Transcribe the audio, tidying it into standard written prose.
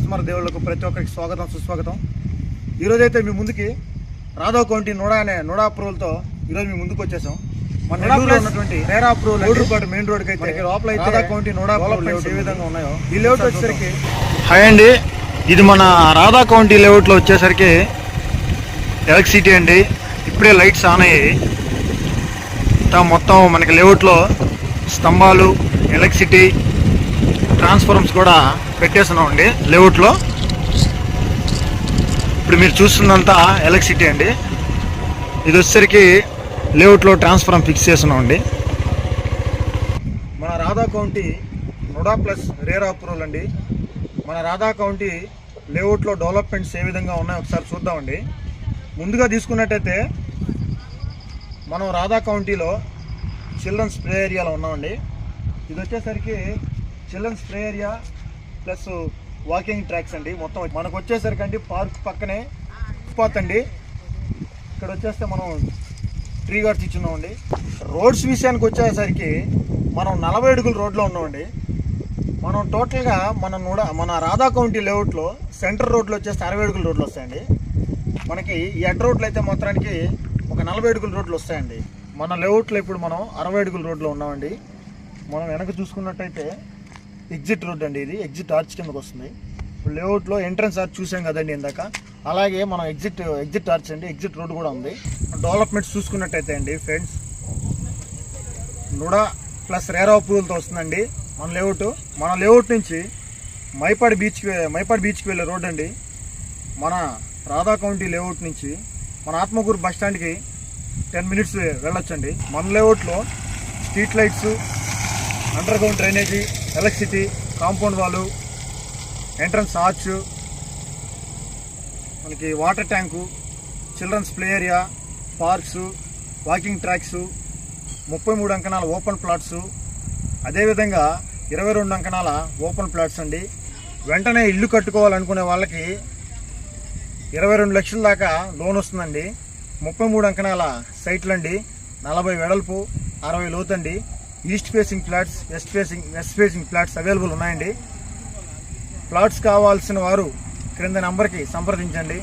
Customer దేవుళ్లకు ప్రతి ఒక్కరికి స్వాగతం సుస్వాగతం. ఈరోజైతే మీ ముందుకి రాధవ్ కౌంటీ నోడా అప్రూవల్తో ఈరోజు మీ ముందుకు వచ్చేసాం. మన నెల్లూరులో ఉన్నటువంటి రేరా అప్రూవల్ రోడ్డుపాటు మెయిన్ రోడ్కి అయితే లోపల అయితే రాధవ్ కౌంటీ నోడా అప్రూవల్ ఏ విధంగా ఉన్నాయో ఈ లేఅవుట్ వచ్చేసరికి హాయ్ అండి, ఇది మన రాధా కౌంటీ లేఅవుట్లో వచ్చేసరికి ఎలక్ట్రిసిటీ అండి. ఇప్పుడే లైట్స్ ఆన్ అయ్యాయి. మొత్తం మనకి లేఅవుట్లో స్తంభాలు, ఎలక్ట్రిసిటీ, ట్రాన్స్ఫార్మర్స్ కూడా పెట్టేస్తున్నాం అండి లేఅవుట్లో. ఇప్పుడు మీరు చూస్తున్నంతా ఎలక్ట్రిసిటీ అండి. ఇది వచ్చేసరికి లేఅవుట్లో ట్రాన్స్ఫార్మర్ ఫిక్స్ చేస్తున్నాం అండి. మన Radha county NUDA plus RERA approval అండి. మన రాధా కౌంటీ లేఅవుట్లో డెవలప్మెంట్స్ ఏ విధంగా ఉన్నాయో ఒకసారి చూద్దామండి. ముందుగా తీసుకున్నట్టయితే మనం రాధా కౌంటీలో చిల్డ్రన్స్ ప్లే ఏరియాలో ఉన్నామండి. ఇది వచ్చేసరికి children's play area plus walking tracks అండి. మొత్తం మనకు వచ్చేసరికి అండి పార్క్ పక్కనే ఫుట్పాత్ అండి. ఇక్కడ వచ్చేస్తే మనం ట్రీ గార్డ్స్ ఇచ్చున్నామండి. రోడ్స్ విషయానికి వచ్చేసరికి మనం 40 అడుగుల రోడ్లో ఉన్నామండి. మనం టోటల్గా మన రాధా కౌంటీ లేఅవుట్లో సెంటర్ రోడ్లు వచ్చేస్తే 60 అడుగుల రోడ్లు వస్తాయండి. మనకి ఈ అడ్డ రోడ్లు అయితే మొత్తానికి ఒక 40 అడుగుల రోడ్లు వస్తాయండి. మన లేఅవుట్లో ఇప్పుడు మనం 60 అడుగుల రోడ్లో ఉన్నామండి. మనం వెనక చూసుకున్నట్టయితే ఎగ్జిట్ రోడ్ అండి. ఇది ఎగ్జిట్ ఆర్చ్ కిందకు వస్తుంది. ఇప్పుడు లేఅవుట్లో ఎంట్రన్స్ ఆర్చ్ చూసాం కదండి ఇందాక, అలాగే మనం ఎగ్జిట్ ఆర్చ్ అండి, ఎగ్జిట్ రోడ్ కూడా ఉంది. డెవలప్మెంట్స్ చూసుకున్నట్టయితే అండి ఫ్రెండ్స్, నోడా ప్లస్ రేరా అప్రూవల్తో వస్తుందండి మన లేఅవుట్. మన లేఅవుట్ నుంచి మైపాడ్ బీచ్కి వెళ్ళే రోడ్ అండి. మన రాధా కౌంటీ లేఅవుట్ నుంచి మన ఆత్మకూరు బస్ స్టాండ్కి 10 minutes వెళ్ళొచ్చండి. మన లేఅవుట్లో street lights, underground drainage, electricity, compound wall, entrance arch, మనకి water tank, children's play area, parks, walking tracks, 33 అంకణాల ఓపెన్ ప్లాట్స్, అదేవిధంగా 22 అంకణాల ఓపెన్ ప్లాట్స్ అండి. వెంటనే ఇల్లు కట్టుకోవాలనుకునే వాళ్ళకి 22 లక్షల దాకా లోన్ వస్తుందండి. 33 అంకణాల సైట్లు అండి. 40 వెడల్పు, 60 లోతండి. East facing flats, west facing flats available ఉన్నాయండి. ఫ్లాట్స్ కావాల్సిన వారు క్రింద నంబర్కి సంప్రదించండి.